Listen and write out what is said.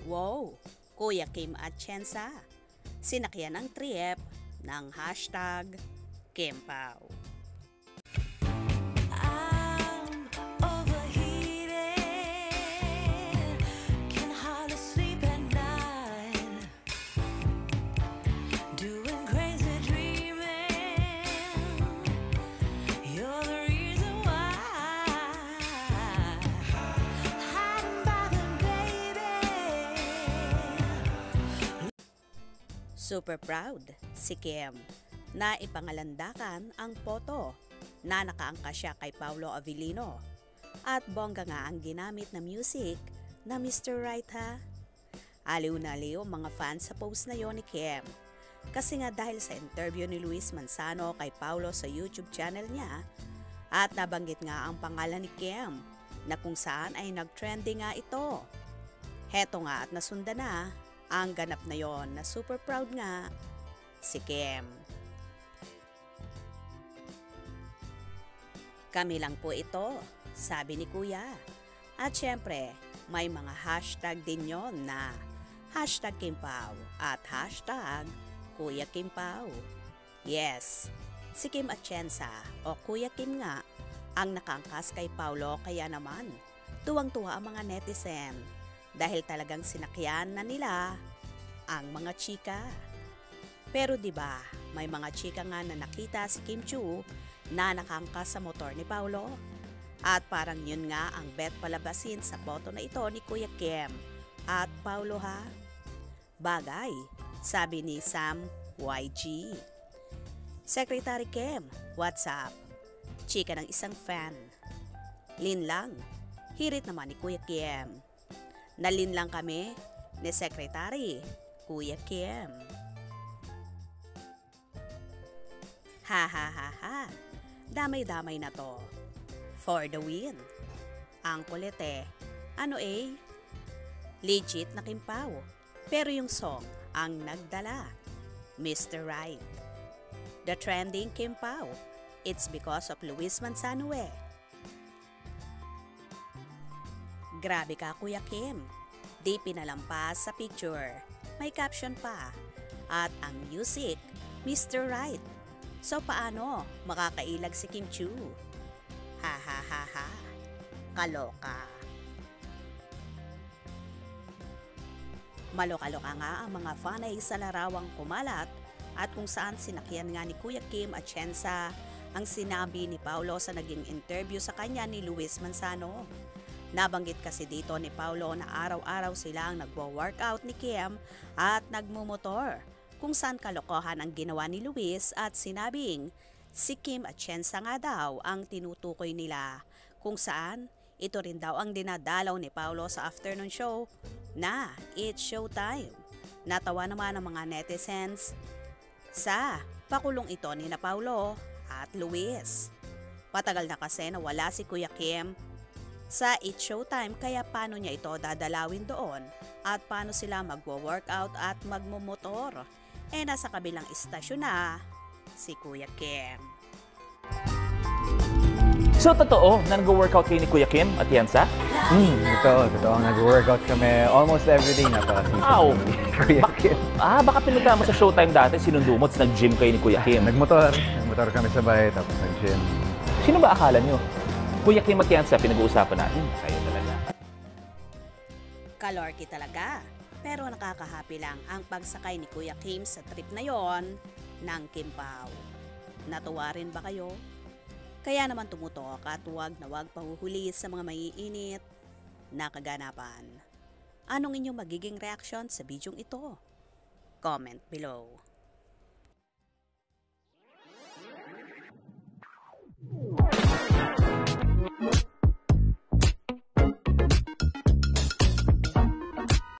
Wow, Kuya Kim Atienza, sinakyan ang trip ng hashtag Kimpaw. Super proud si Kim na ipangalandakan ang photo na nakaangka siya kay Paolo Avellino at bongga nga ang ginamit na music na Mr. Right ha. Aliw na aliw mga fans sa post na yon ni Kim kasi nga dahil sa interview ni Luis Manzano kay Paolo sa YouTube channel niya at nabanggit nga ang pangalan ni Kim na kung saan ay nag-trending nga ito. Heto nga at nasunda na ang ganap na yon na super proud nga si Kim. Kami lang po ito, sabi ni Kuya. At syempre, may mga hashtag din yon na hashtag Kimpaw at hashtag Kuya Kimpaw. Yes, si Kim Atienza o Kuya Kim nga ang nakangkas kay Paolo kaya naman tuwang-tuwa ang mga netizen dahil talagang sinakyan na nila ang mga chika. Pero 'di ba, may mga chika nga na nakita si Kim Chiu na nakangkas sa motor ni Paolo. At parang yun nga ang bet palabasin sa boto na ito ni Kuya Kim at Paolo ha. Bagay, sabi ni Sam YG. Secretary Kim, what's up? Chika ng isang fan. Lin lang, hirit naman ni Kuya Kim. Nalin lang kami ni Secretary Kuya Kim. Ha ha ha ha, damay-damay na to. For the win. Ang kulete, ano legit na Kimpaw. Pero yung song ang nagdala, Mr. Right. The trending Kimpaw, it's because of Luis Manzano Grabe ka Kuya Kim, di pinalampas sa picture, may caption pa, at ang music, Mr. Right. So paano makakailag si Kim Chiu? Ha ha ha ha, kaloka. Maloka-loka nga ang mga fanay sa larawang kumalat at kung saan sinakyan nga ni Kuya Kim Atienza ang sinabi ni Paolo sa naging interview sa kanya ni Luis Manzano. Nabanggit kasi dito ni Paolo na araw-araw silang nagwo-workout ni Kim at nagmumotor, kung saan kalokohan ang ginawa ni Luis at sinabing si Kim Atienza nga daw ang tinutukoy nila, kung saan ito rin daw ang dinadalaw ni Paolo sa afternoon show na It's Showtime. Natawa naman ang mga netizens sa pakulong ito ni na Paolo at Luis. Patagal na kasi nawala si Kuya Kim sa It's Showtime kaya paano niya ito dadalawin doon at paano sila magwo-workout at magmumotor. Nasa kabilang istasyon na si Kuya Kim. So totoo na nag-workout kayo ni Kuya Kim Atienza? Totoo. Nag-workout kami almost everyday na para Wow! Kuya Kim. Baka pinunta mo sa Showtime dati, sinundo mo, nag-gym kayo ni Kuya Kim. Nagmotor kami sa bahay tapos nag-gym. Sino ba akala nyo? Kuya Kim Atienza, pinag-uusapan natin. Kayo talaga. Kalorky talaga. Pero nakakahappy lang ang pagsakay ni Kuya Kim sa trip na yon ng Kimpaw. Natuwa rin ba kayo? Kaya naman tumutok at huwag na huwag pahuhuli sa mga maiinit na kaganapan. Anong inyong magiging reaksyon sa bidyong ito? Comment below.